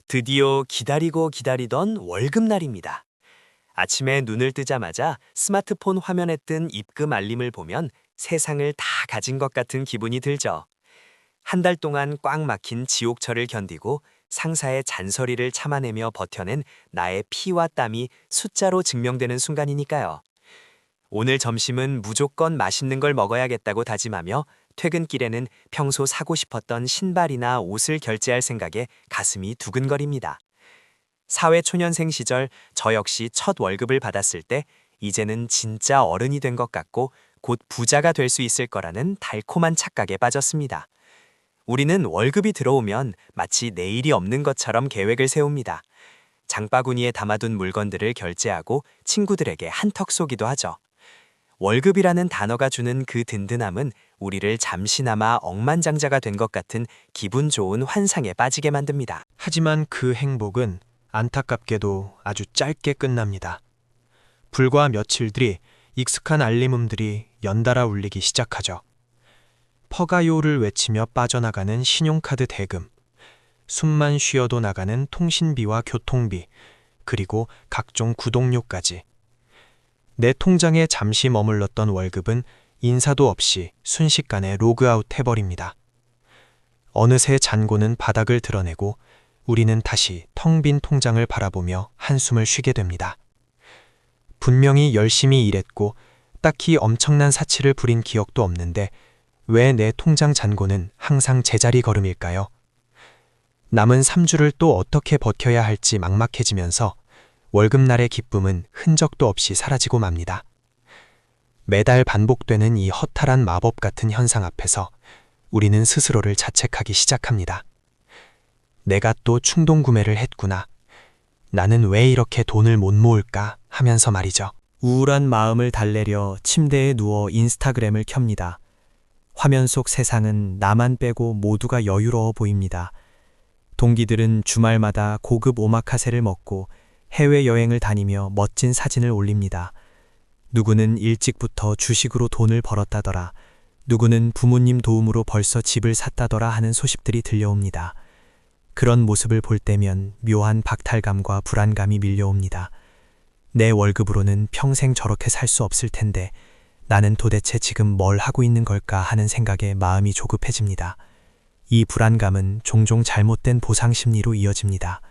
드디어 기다리고 기다리던 월급날입니다. 아침에 눈을 뜨자마자 스마트폰 화면에 뜬 입금 알림을 보면 세상을 다 가진 것 같은 기분이 들죠. 한 달 동안 꽉 막힌 지옥철을 견디고 상사의 잔소리를 참아내며 버텨낸 나의 피와 땀이 숫자로 증명되는 순간이니까요. 오늘 점심은 무조건 맛있는 걸 먹어야겠다고 다짐하며 퇴근길에는 평소 사고 싶었던 신발이나 옷을 결제할 생각에 가슴이 두근거립니다. 사회초년생 시절 저 역시 첫 월급을 받았을 때 이제는 진짜 어른이 된 것 같고 곧 부자가 될 수 있을 거라는 달콤한 착각에 빠졌습니다. 우리는 월급이 들어오면 마치 내일이 없는 것처럼 계획을 세웁니다. 장바구니에 담아둔 물건들을 결제하고 친구들에게 한턱 쏘기도 하죠. 월급이라는 단어가 주는 그 든든함은 우리를 잠시나마 억만장자가 된 것 같은 기분 좋은 환상에 빠지게 만듭니다. 하지만 그 행복은 안타깝게도 아주 짧게 끝납니다. 불과 며칠 뒤 익숙한 알림음들이 연달아 울리기 시작하죠. 퍼가요를 외치며 빠져나가는 신용카드 대금, 숨만 쉬어도 나가는 통신비와 교통비, 그리고 각종 구독료까지. 내 통장에 잠시 머물렀던 월급은 인사도 없이 순식간에 로그아웃 해버립니다. 어느새 잔고는 바닥을 드러내고 우리는 다시 텅 빈 통장을 바라보며 한숨을 쉬게 됩니다. 분명히 열심히 일했고 딱히 엄청난 사치를 부린 기억도 없는데 왜 내 통장 잔고는 항상 제자리 걸음일까요? 남은 3주를 또 어떻게 버텨야 할지 막막해지면서 월급날의 기쁨은 흔적도 없이 사라지고 맙니다. 매달 반복되는 이 허탈한 마법 같은 현상 앞에서 우리는 스스로를 자책하기 시작합니다. 내가 또 충동 구매를 했구나. 나는 왜 이렇게 돈을 못 모을까 하면서 말이죠. 우울한 마음을 달래려 침대에 누워 인스타그램을 켭니다. 화면 속 세상은 나만 빼고 모두가 여유로워 보입니다. 동기들은 주말마다 고급 오마카세를 먹고 해외여행을 다니며 멋진 사진을 올립니다. 누구는 일찍부터 주식으로 돈을 벌었다더라. 누구는 부모님 도움으로 벌써 집을 샀다더라 하는 소식들이 들려옵니다. 그런 모습을 볼 때면 묘한 박탈감과 불안감이 밀려옵니다. 내 월급으로는 평생 저렇게 살 수 없을 텐데 나는 도대체 지금 뭘 하고 있는 걸까 하는 생각에 마음이 조급해집니다. 이 불안감은 종종 잘못된 보상 심리로 이어집니다.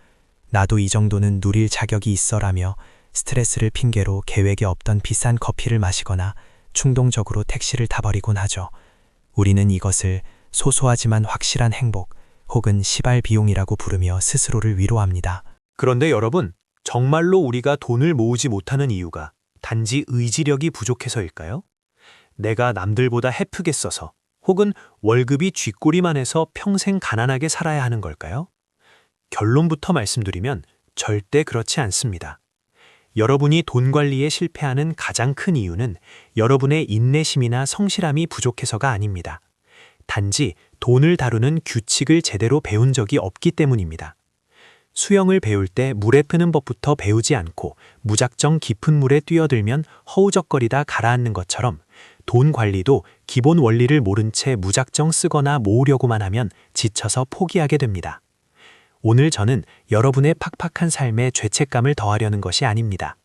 나도 이 정도는 누릴 자격이 있어라며 스트레스를 핑계로 계획에 없던 비싼 커피를 마시거나 충동적으로 택시를 타버리곤 하죠. 우리는 이것을 소소하지만 확실한 행복 혹은 시발 비용이라고 부르며 스스로를 위로합니다. 그런데 여러분, 정말로 우리가 돈을 모으지 못하는 이유가 단지 의지력이 부족해서일까요? 내가 남들보다 헤프게 써서 혹은 월급이 쥐꼬리만 해서 평생 가난하게 살아야 하는 걸까요? 결론부터 말씀드리면 절대 그렇지 않습니다. 여러분이 돈 관리에 실패하는 가장 큰 이유는 여러분의 인내심이나 성실함이 부족해서가 아닙니다. 단지 돈을 다루는 규칙을 제대로 배운 적이 없기 때문입니다. 수영을 배울 때 물에 뜨는 법부터 배우지 않고 무작정 깊은 물에 뛰어들면 허우적거리다 가라앉는 것처럼 돈 관리도 기본 원리를 모른 채 무작정 쓰거나 모으려고만 하면 지쳐서 포기하게 됩니다. 오늘 저는 여러분의 팍팍한 삶에 죄책감을 더하려는 것이 아닙니다.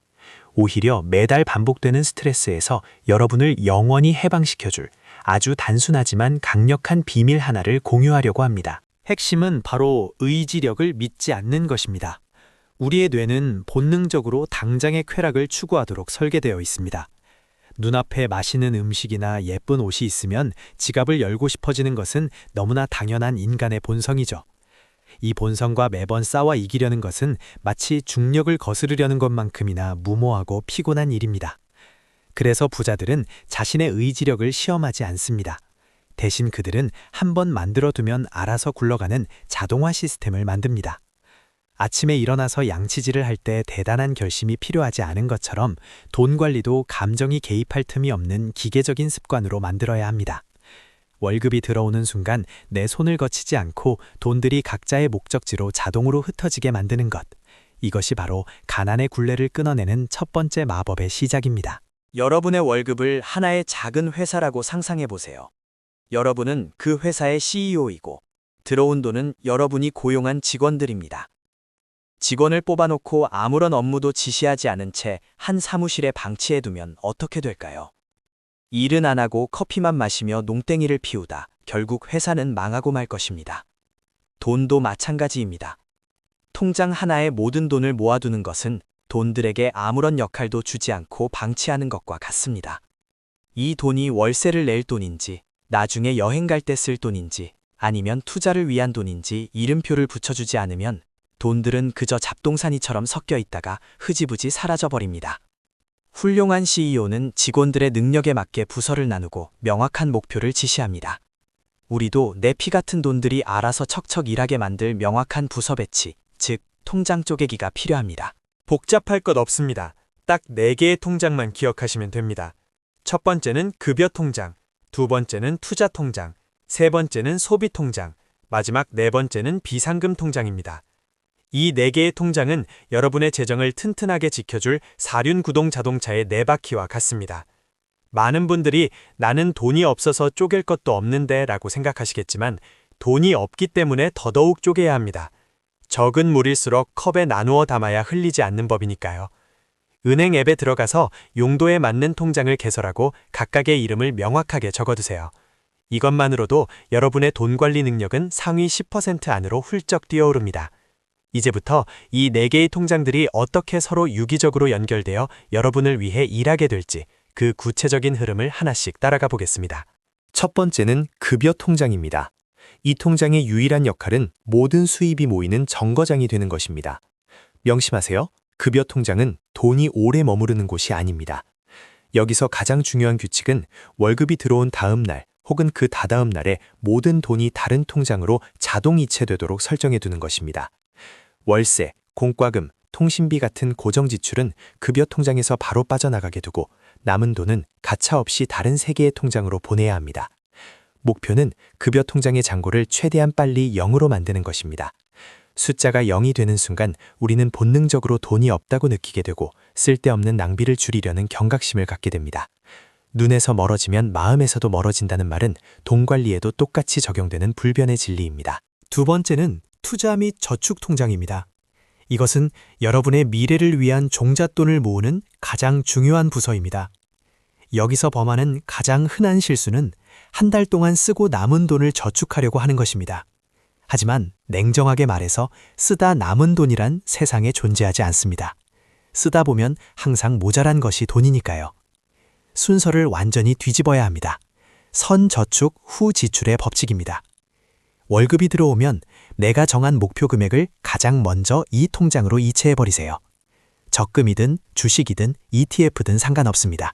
오히려 매달 반복되는 스트레스에서 여러분을 영원히 해방시켜줄 아주 단순하지만 강력한 비밀 하나를 공유하려고 합니다. 핵심은 바로 의지력을 믿지 않는 것입니다. 우리의 뇌는 본능적으로 당장의 쾌락을 추구하도록 설계되어 있습니다. 눈앞에 맛있는 음식이나 예쁜 옷이 있으면 지갑을 열고 싶어지는 것은 너무나 당연한 인간의 본성이죠. 이 본성과 매번 싸워 이기려는 것은 마치 중력을 거스르려는 것만큼이나 무모하고 피곤한 일입니다. 그래서 부자들은 자신의 의지력을 시험하지 않습니다. 대신 그들은 한번 만들어두면 알아서 굴러가는 자동화 시스템을 만듭니다. 아침에 일어나서 양치질을 할 때 대단한 결심이 필요하지 않은 것처럼 돈 관리도 감정이 개입할 틈이 없는 기계적인 습관으로 만들어야 합니다. 월급이 들어오는 순간 내 손을 거치지 않고 돈들이 각자의 목적지로 자동으로 흩어지게 만드는 것. 이것이 바로 가난의 굴레를 끊어내는 첫 번째 마법의 시작입니다. 여러분의 월급을 하나의 작은 회사라고 상상해 보세요. 여러분은 그 회사의 CEO이고 들어온 돈은 여러분이 고용한 직원들입니다. 직원을 뽑아놓고 아무런 업무도 지시하지 않은 채 한 사무실에 방치해두면 어떻게 될까요? 일은 안 하고 커피만 마시며 농땡이를 피우다 결국 회사는 망하고 말 것입니다. 돈도 마찬가지입니다. 통장 하나에 모든 돈을 모아두는 것은 돈들에게 아무런 역할도 주지 않고 방치하는 것과 같습니다. 이 돈이 월세를 낼 돈인지, 나중에 여행 갈 때 쓸 돈인지, 아니면 투자를 위한 돈인지 이름표를 붙여주지 않으면 돈들은 그저 잡동사니처럼 섞여 있다가 흐지부지 사라져버립니다. 훌륭한 CEO는 직원들의 능력에 맞게 부서를 나누고 명확한 목표를 지시합니다. 우리도 내 피 같은 돈들이 알아서 척척 일하게 만들 명확한 부서 배치, 즉 통장 쪼개기가 필요합니다. 복잡할 것 없습니다. 딱 4개의 통장만 기억하시면 됩니다. 첫 번째는 급여 통장, 두 번째는 투자 통장, 세 번째는 소비 통장, 마지막 4번째는 비상금 통장입니다. 이 4개의 통장은 여러분의 재정을 튼튼하게 지켜줄 사륜구동 자동차의 4바퀴와 같습니다. 많은 분들이 나는 돈이 없어서 쪼갤 것도 없는데 라고 생각하시겠지만 돈이 없기 때문에 더더욱 쪼개야 합니다. 적은 물일수록 컵에 나누어 담아야 흘리지 않는 법이니까요. 은행 앱에 들어가서 용도에 맞는 통장을 개설하고 각각의 이름을 명확하게 적어두세요. 이것만으로도 여러분의 돈 관리 능력은 상위 10% 안으로 훌쩍 뛰어오릅니다. 이제부터 이 4개의 통장들이 어떻게 서로 유기적으로 연결되어 여러분을 위해 일하게 될지 그 구체적인 흐름을 하나씩 따라가 보겠습니다. 첫 번째는 급여 통장입니다. 이 통장의 유일한 역할은 모든 수입이 모이는 정거장이 되는 것입니다. 명심하세요. 급여 통장은 돈이 오래 머무르는 곳이 아닙니다. 여기서 가장 중요한 규칙은 월급이 들어온 다음 날 혹은 그 다다음 날에 모든 돈이 다른 통장으로 자동 이체되도록 설정해 두는 것입니다. 월세, 공과금, 통신비 같은 고정 지출은 급여 통장에서 바로 빠져나가게 두고 남은 돈은 가차없이 다른 3개의 통장으로 보내야 합니다. 목표는 급여 통장의 잔고를 최대한 빨리 0으로 만드는 것입니다. 숫자가 0이 되는 순간 우리는 본능적으로 돈이 없다고 느끼게 되고 쓸데없는 낭비를 줄이려는 경각심을 갖게 됩니다. 눈에서 멀어지면 마음에서도 멀어진다는 말은 돈 관리에도 똑같이 적용되는 불변의 진리입니다. 두 번째는 투자 및 저축 통장입니다. 이것은 여러분의 미래를 위한 종잣돈을 모으는 가장 중요한 부서입니다. 여기서 범하는 가장 흔한 실수는 한 달 동안 쓰고 남은 돈을 저축하려고 하는 것입니다. 하지만 냉정하게 말해서 쓰다 남은 돈이란 세상에 존재하지 않습니다. 쓰다 보면 항상 모자란 것이 돈이니까요. 순서를 완전히 뒤집어야 합니다. 선저축 후 지출의 법칙입니다. 월급이 들어오면 내가 정한 목표 금액을 가장 먼저 이 통장으로 이체해버리세요. 적금이든 주식이든 ETF든 상관없습니다.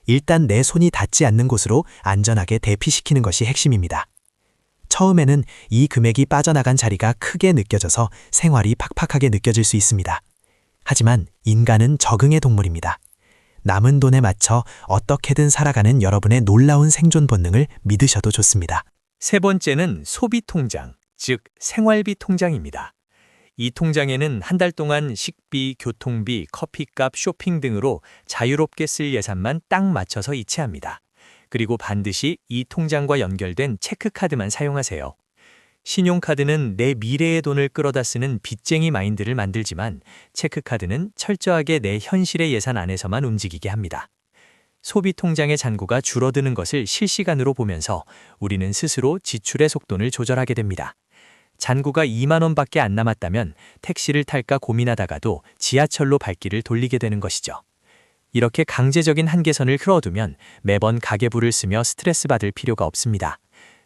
일단 내 손이 닿지 않는 곳으로 안전하게 대피시키는 것이 핵심입니다. 처음에는 이 금액이 빠져나간 자리가 크게 느껴져서 생활이 팍팍하게 느껴질 수 있습니다. 하지만 인간은 적응의 동물입니다. 남은 돈에 맞춰 어떻게든 살아가는 여러분의 놀라운 생존 본능을 믿으셔도 좋습니다. 세 번째는 소비 통장, 즉 생활비 통장입니다. 이 통장에는 한 달 동안 식비, 교통비, 커피값, 쇼핑 등으로 자유롭게 쓸 예산만 딱 맞춰서 이체합니다. 그리고 반드시 이 통장과 연결된 체크카드만 사용하세요. 신용카드는 내 미래의 돈을 끌어다 쓰는 빚쟁이 마인드를 만들지만 체크카드는 철저하게 내 현실의 예산 안에서만 움직이게 합니다. 소비 통장의 잔고가 줄어드는 것을 실시간으로 보면서 우리는 스스로 지출의 속도를 조절하게 됩니다. 잔고가 2만 원밖에 안 남았다면 택시를 탈까 고민하다가도 지하철로 발길을 돌리게 되는 것이죠. 이렇게 강제적인 한계선을 그어두면 매번 가계부를 쓰며 스트레스 받을 필요가 없습니다.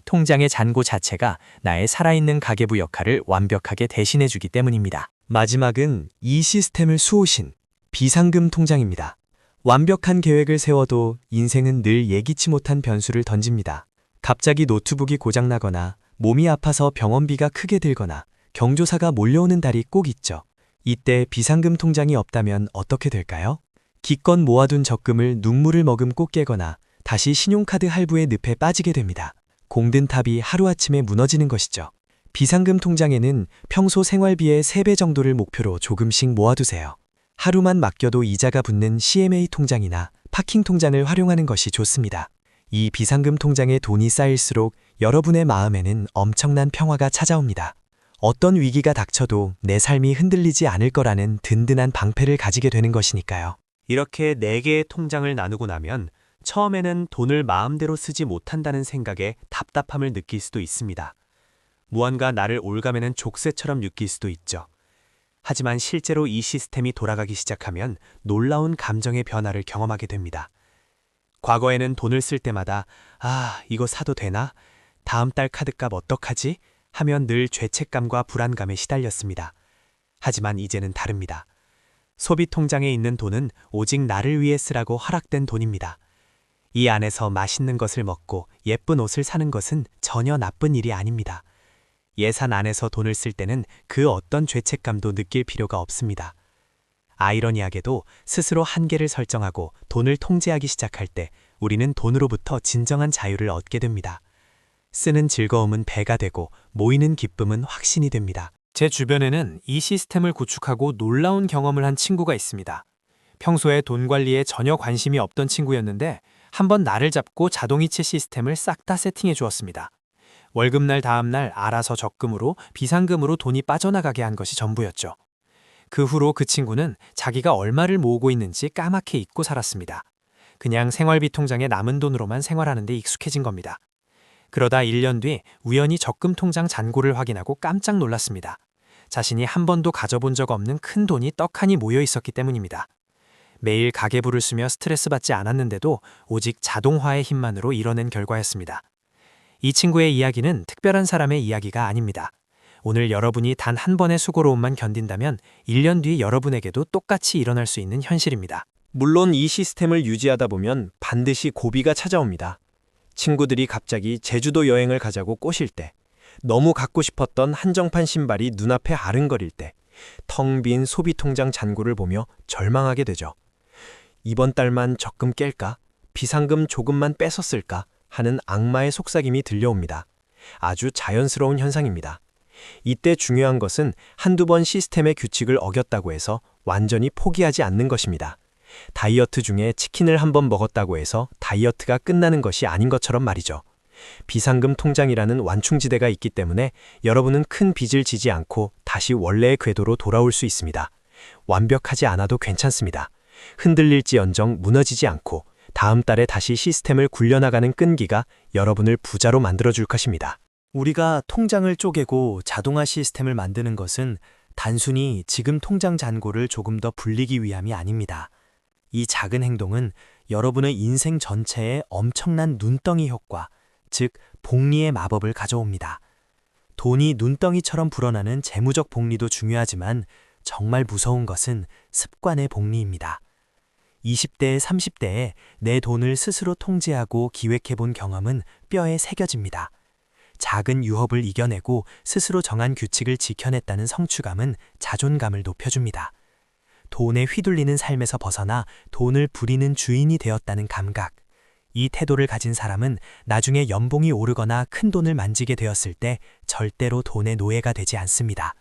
통장의 잔고 자체가 나의 살아있는 가계부 역할을 완벽하게 대신해주기 때문입니다. 마지막은 이 시스템을 수호신 비상금 통장입니다. 완벽한 계획을 세워도 인생은 늘 예기치 못한 변수를 던집니다. 갑자기 노트북이 고장나거나 몸이 아파서 병원비가 크게 들거나 경조사가 몰려오는 달이 꼭 있죠. 이때 비상금 통장이 없다면 어떻게 될까요? 기껏 모아둔 적금을 눈물을 머금고 깨거나 다시 신용카드 할부의 늪에 빠지게 됩니다. 공든 탑이 하루아침에 무너지는 것이죠. 비상금 통장에는 평소 생활비의 3배 정도를 목표로 조금씩 모아두세요. 하루만 맡겨도 이자가 붙는 CMA 통장이나 파킹 통장을 활용하는 것이 좋습니다. 이 비상금 통장에 돈이 쌓일수록 여러분의 마음에는 엄청난 평화가 찾아옵니다. 어떤 위기가 닥쳐도 내 삶이 흔들리지 않을 거라는 든든한 방패를 가지게 되는 것이니까요. 이렇게 4개의 통장을 나누고 나면 처음에는 돈을 마음대로 쓰지 못한다는 생각에 답답함을 느낄 수도 있습니다. 무언가 나를 올가매는 족쇄처럼 느낄 수도 있죠. 하지만 실제로 이 시스템이 돌아가기 시작하면 놀라운 감정의 변화를 경험하게 됩니다. 과거에는 돈을 쓸 때마다 이거 사도 되나? 다음 달 카드값 어떡하지? 하면 늘 죄책감과 불안감에 시달렸습니다. 하지만 이제는 다릅니다. 소비 통장에 있는 돈은 오직 나를 위해 쓰라고 허락된 돈입니다. 이 안에서 맛있는 것을 먹고 예쁜 옷을 사는 것은 전혀 나쁜 일이 아닙니다. 예산 안에서 돈을 쓸 때는 그 어떤 죄책감도 느낄 필요가 없습니다. 아이러니하게도 스스로 한계를 설정하고 돈을 통제하기 시작할 때 우리는 돈으로부터 진정한 자유를 얻게 됩니다. 쓰는 즐거움은 배가 되고 모이는 기쁨은 확신이 됩니다. 제 주변에는 이 시스템을 구축하고 놀라운 경험을 한 친구가 있습니다. 평소에 돈 관리에 전혀 관심이 없던 친구였는데 한번 나를 잡고 자동이체 시스템을 싹 다 세팅해 주었습니다. 월급날 다음 날 알아서 적금으로 비상금으로 돈이 빠져나가게 한 것이 전부였죠. 그 후로 그 친구는 자기가 얼마를 모으고 있는지 까맣게 잊고 살았습니다. 그냥 생활비 통장에 남은 돈으로만 생활하는 데 익숙해진 겁니다. 그러다 1년 뒤 우연히 적금 통장 잔고를 확인하고 깜짝 놀랐습니다. 자신이 한 번도 가져본 적 없는 큰 돈이 떡하니 모여 있었기 때문입니다. 매일 가계부를 쓰며 스트레스 받지 않았는데도 오직 자동화의 힘만으로 이뤄낸 결과였습니다. 이 친구의 이야기는 특별한 사람의 이야기가 아닙니다. 오늘 여러분이 단 한 번의 수고로움만 견딘다면 1년 뒤 여러분에게도 똑같이 일어날 수 있는 현실입니다. 물론 이 시스템을 유지하다 보면 반드시 고비가 찾아옵니다. 친구들이 갑자기 제주도 여행을 가자고 꼬실 때, 너무 갖고 싶었던 한정판 신발이 눈앞에 아른거릴 때, 텅 빈 소비통장 잔고를 보며 절망하게 되죠. 이번 달만 적금 깰까? 비상금 조금만 뺏었을까? 하는 악마의 속삭임이 들려옵니다. 아주 자연스러운 현상입니다. 이때 중요한 것은 한두 번 시스템의 규칙을 어겼다고 해서 완전히 포기하지 않는 것입니다. 다이어트 중에 치킨을 한 번 먹었다고 해서 다이어트가 끝나는 것이 아닌 것처럼 말이죠. 비상금 통장이라는 완충지대가 있기 때문에 여러분은 큰 빚을 지지 않고 다시 원래의 궤도로 돌아올 수 있습니다. 완벽하지 않아도 괜찮습니다. 흔들릴지언정 무너지지 않고 다음 달에 다시 시스템을 굴려나가는 끈기가 여러분을 부자로 만들어줄 것입니다. 우리가 통장을 쪼개고 자동화 시스템을 만드는 것은 단순히 지금 통장 잔고를 조금 더 불리기 위함이 아닙니다. 이 작은 행동은 여러분의 인생 전체에 엄청난 눈덩이 효과, 즉 복리의 마법을 가져옵니다. 돈이 눈덩이처럼 불어나는 재무적 복리도 중요하지만 정말 무서운 것은 습관의 복리입니다. 20대, 30대에 내 돈을 스스로 통제하고 기획해본 경험은 뼈에 새겨집니다. 작은 유혹을 이겨내고 스스로 정한 규칙을 지켜냈다는 성취감은 자존감을 높여줍니다. 돈에 휘둘리는 삶에서 벗어나 돈을 부리는 주인이 되었다는 감각. 이 태도를 가진 사람은 나중에 연봉이 오르거나 큰 돈을 만지게 되었을 때 절대로 돈의 노예가 되지 않습니다.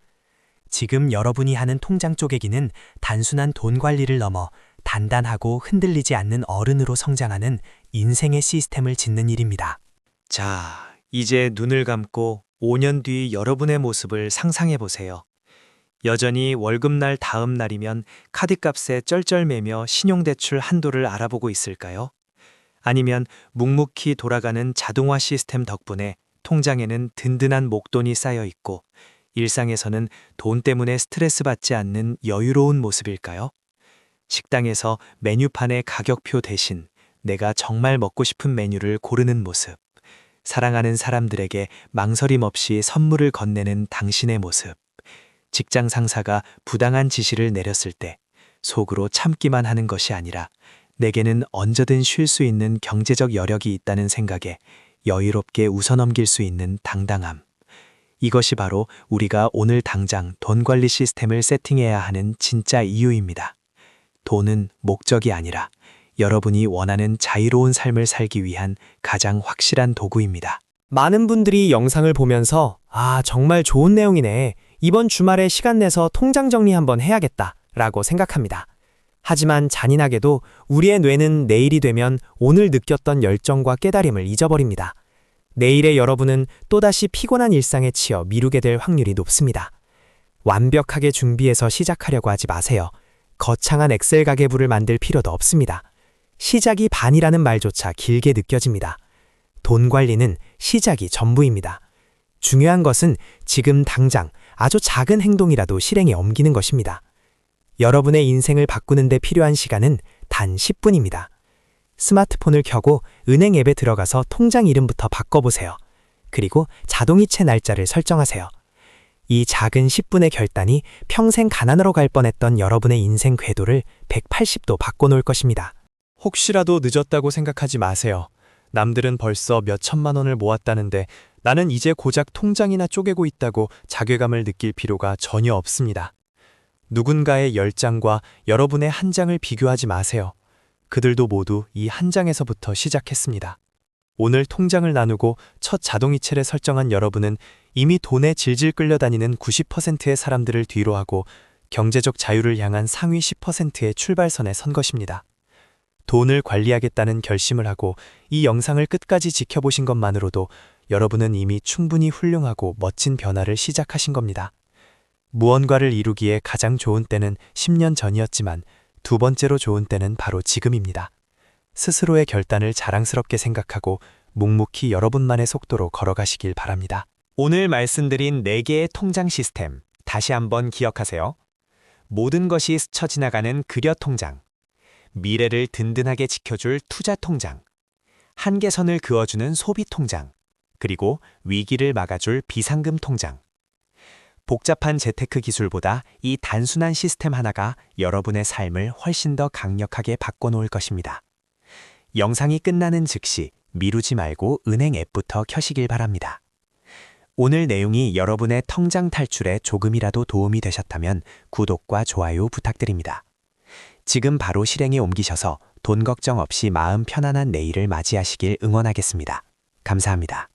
지금 여러분이 하는 통장 쪼개기는 단순한 돈 관리를 넘어 단단하고 흔들리지 않는 어른으로 성장하는 인생의 시스템을 짓는 일입니다. 자, 이제 눈을 감고 5년 뒤 여러분의 모습을 상상해 보세요. 여전히 월급날 다음 날이면 카드값에 쩔쩔매며 신용대출 한도를 알아보고 있을까요? 아니면 묵묵히 돌아가는 자동화 시스템 덕분에 통장에는 든든한 목돈이 쌓여 있고 일상에서는 돈 때문에 스트레스 받지 않는 여유로운 모습일까요? 식당에서 메뉴판의 가격표 대신 내가 정말 먹고 싶은 메뉴를 고르는 모습. 사랑하는 사람들에게 망설임 없이 선물을 건네는 당신의 모습. 직장 상사가 부당한 지시를 내렸을 때 속으로 참기만 하는 것이 아니라 내게는 언제든 쉴 수 있는 경제적 여력이 있다는 생각에 여유롭게 웃어넘길 수 있는 당당함. 이것이 바로 우리가 오늘 당장 돈 관리 시스템을 세팅해야 하는 진짜 이유입니다. 돈은 목적이 아니라 여러분이 원하는 자유로운 삶을 살기 위한 가장 확실한 도구입니다. 많은 분들이 영상을 보면서 정말 좋은 내용이네. 이번 주말에 시간 내서 통장 정리 한번 해야겠다 라고 생각합니다. 하지만 잔인하게도 우리의 뇌는 내일이 되면 오늘 느꼈던 열정과 깨달음을 잊어버립니다. 내일의 여러분은 또다시 피곤한 일상에 치여 미루게 될 확률이 높습니다. 완벽하게 준비해서 시작하려고 하지 마세요. 거창한 엑셀 가계부를 만들 필요도 없습니다. 시작이 반이라는 말조차 길게 느껴집니다. 돈 관리는 시작이 전부입니다. 중요한 것은 지금 당장 아주 작은 행동이라도 실행에 옮기는 것입니다. 여러분의 인생을 바꾸는 데 필요한 시간은 단 10분입니다. 스마트폰을 켜고 은행 앱에 들어가서 통장 이름부터 바꿔보세요. 그리고 자동이체 날짜를 설정하세요. 이 작은 10분의 결단이 평생 가난으로 갈 뻔했던 여러분의 인생 궤도를 180도 바꿔놓을 것입니다. 혹시라도 늦었다고 생각하지 마세요. 남들은 벌써 몇 천만 원을 모았다는데 나는 이제 고작 통장이나 쪼개고 있다고 자괴감을 느낄 필요가 전혀 없습니다. 누군가의 10장과 여러분의 한 장을 비교하지 마세요. 그들도 모두 이 한 장에서부터 시작했습니다. 오늘 통장을 나누고 첫 자동이체를 설정한 여러분은 이미 돈에 질질 끌려다니는 90%의 사람들을 뒤로하고 경제적 자유를 향한 상위 10%의 출발선에 선 것입니다. 돈을 관리하겠다는 결심을 하고 이 영상을 끝까지 지켜보신 것만으로도 여러분은 이미 충분히 훌륭하고 멋진 변화를 시작하신 겁니다. 무언가를 이루기에 가장 좋은 때는 10년 전이었지만 두 번째로 좋은 때는 바로 지금입니다. 스스로의 결단을 자랑스럽게 생각하고 묵묵히 여러분만의 속도로 걸어가시길 바랍니다. 오늘 말씀드린 4개의 통장 시스템, 다시 한번 기억하세요. 모든 것이 스쳐 지나가는 급여 통장, 미래를 든든하게 지켜줄 투자 통장, 한계선을 그어주는 소비 통장, 그리고 위기를 막아줄 비상금 통장. 복잡한 재테크 기술보다 이 단순한 시스템 하나가 여러분의 삶을 훨씬 더 강력하게 바꿔놓을 것입니다. 영상이 끝나는 즉시 미루지 말고 은행 앱부터 켜시길 바랍니다. 오늘 내용이 여러분의 통장 탈출에 조금이라도 도움이 되셨다면 구독과 좋아요 부탁드립니다. 지금 바로 실행에 옮기셔서 돈 걱정 없이 마음 편안한 내일을 맞이하시길 응원하겠습니다. 감사합니다.